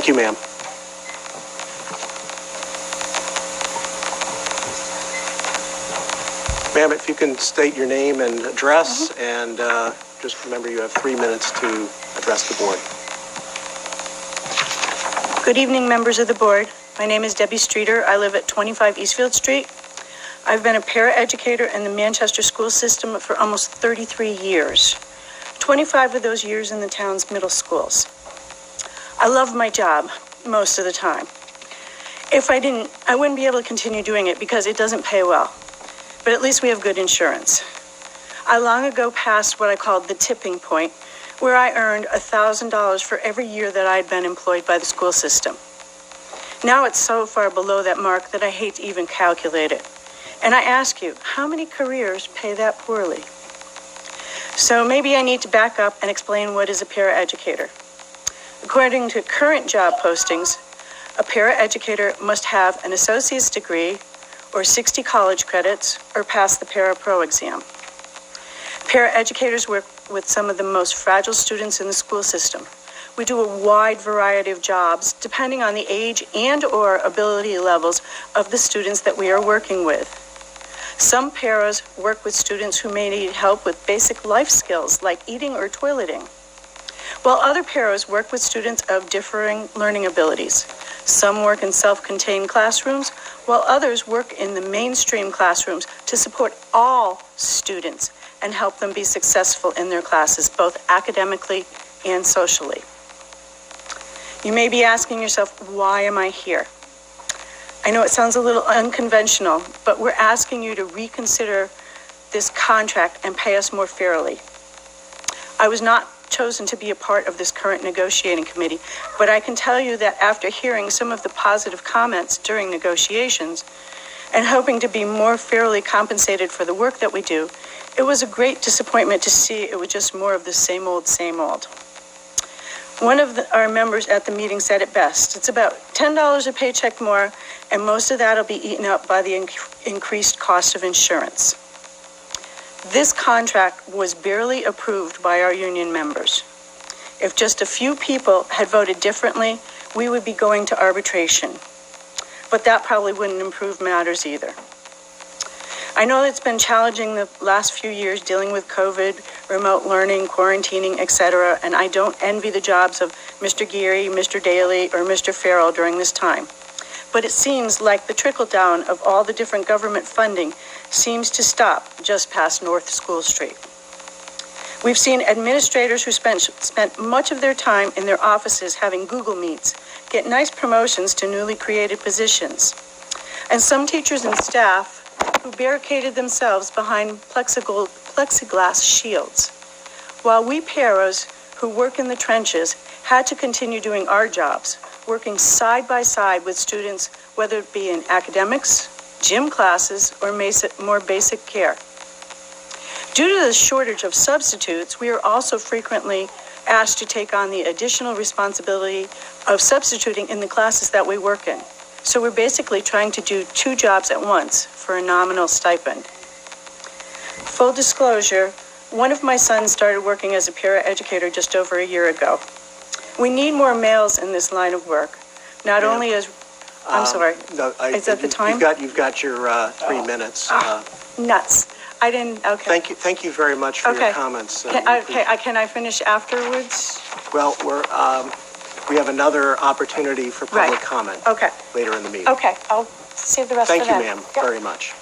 Thank you, ma'am. Ma'am, if you can state your name and address, and just remember you have 3 minutes to address the board. Good evening, members of the board. My name is Debbie Streeter. I live at 25 Eastfield Street. I've been a para-educator in the Manchester school system for almost 33 years, 25 of those years in the town's middle schools. I love my job most of the time. If I didn't, I wouldn't be able to continue doing it because it doesn't pay well. But at least we have good insurance. I long ago passed what I called the tipping point, where I earned $1,000 for every year that I'd been employed by the school system. Now it's so far below that mark that I hate to even calculate it. And I ask you, how many careers pay that poorly? So maybe I need to back up and explain what is a paraeducator. According to current job postings, a paraeducator must have an associate's degree or 60 college credits or pass the para-pro exam. Paraeducators work with some of the most fragile students in the school system. We do a wide variety of jobs depending on the age and or ability levels of the students that we are working with. Some paras work with students who may need help with basic life skills like eating or toileting, while other paras work with students of differing learning abilities. Some work in self-contained classrooms, while others work in the mainstream classrooms to support all students and help them be successful in their classes, both academically and socially. You may be asking yourself, why am I here? I know it sounds a little unconventional, but we're asking you to reconsider this contract and pay us more fairly. I was not chosen to be a part of this current negotiating committee, but I can tell you that after hearing some of the positive comments during negotiations and hoping to be more fairly compensated for the work that we do, it was a great disappointment to see it was just more of the same old, same old. One of our members at the meeting said it best. It's about $10 a paycheck more, and most of that will be eaten up by the increased cost of insurance. This contract was barely approved by our union members. If just a few people had voted differently, we would be going to arbitration. But that probably wouldn't improve matters either. I know it's been challenging the last few years dealing with COVID, remote learning, quarantining, etc., and I don't envy the jobs of Mr. Geary, Mr. Daly, or Mr. Farrell during this time. But it seems like the trickle-down of all the different government funding seems to stop just past North School Street. We've seen administrators who spent much of their time in their offices having Google Meets get nice promotions to newly created positions. And some teachers and staff who barricaded themselves behind plexiglass shields. While we paras who work in the trenches had to continue doing our jobs, working side by side with students, whether it be in academics, gym classes, or more basic care. Due to the shortage of substitutes, we are also frequently asked to take on the additional responsibility of substituting in the classes that we work in. So we're basically trying to do two jobs at once for a nominal stipend. Full disclosure, one of my sons started working as a paraeducator just over a year ago. We need more males in this line of work, not only as, I'm sorry, No, is that the time? You've got your 3 minutes. Nuts. I didn't, okay. Thank you very much for your comments. Can I finish afterwards? Well, we have another opportunity for public comment Okay. later in the meeting. Okay, I'll save the rest for Thank then. you, ma'am, Yep. very much.